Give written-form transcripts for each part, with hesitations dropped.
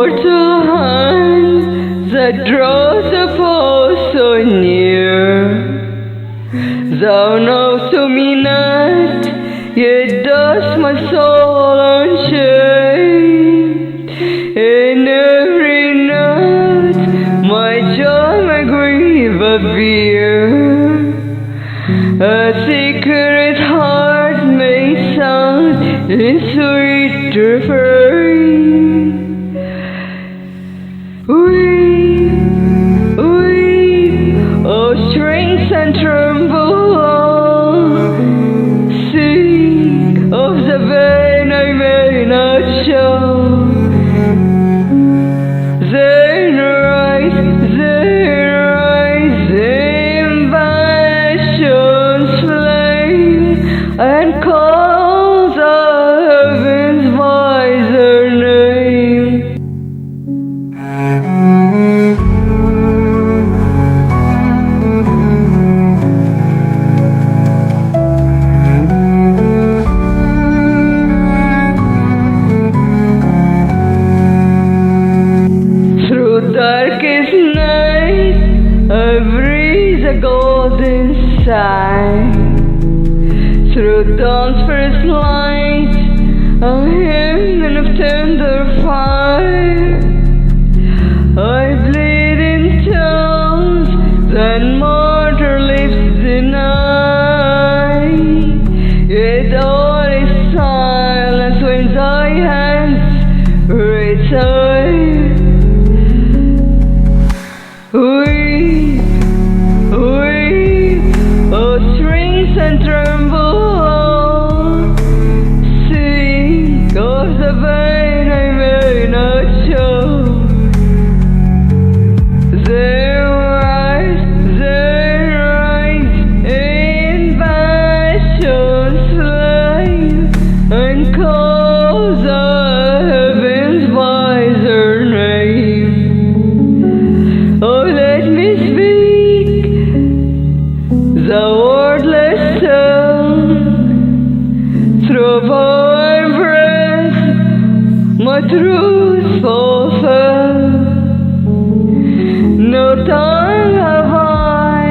immortal hand that draws the pole so near. Thou knowest to me not, yet dost my soul unchain. In every note, my joy, my grief appear. A secret heart may sound in sweet refrain. Weep, weep, oh strings and tremble all. Sing of the pain I may not show. Then rise in passion's flame and call the heavens by their name. Through darkest night, I breathe a golden sigh. Through dawn's first light, a hymn of tender fire. I bleed in tones that mortal lips deny. Yet all is silence when thy hands retire. Weep, weep, oh strings and tremble all. Sing of the pain I may not show. Then rise in passion's flame and call the heavens by their name. Oh, let me speak the wordless tongue. Through power breath, my truth fulfill. No tongue have I,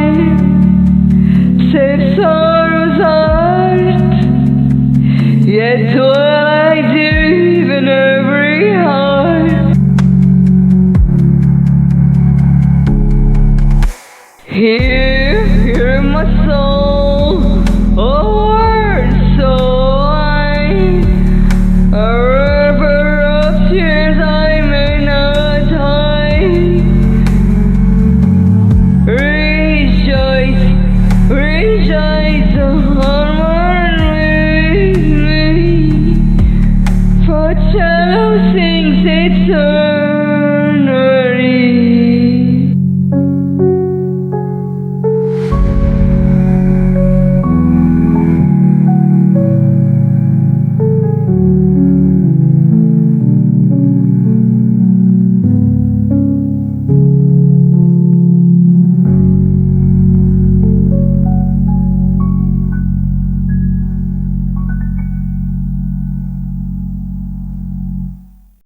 save sorrow's art. Yet will I deep in every heart. Hear my soul, oh word so wide, a river of tears I may not hide. Rejoice, rejoice, onward with me, for cello sings its song.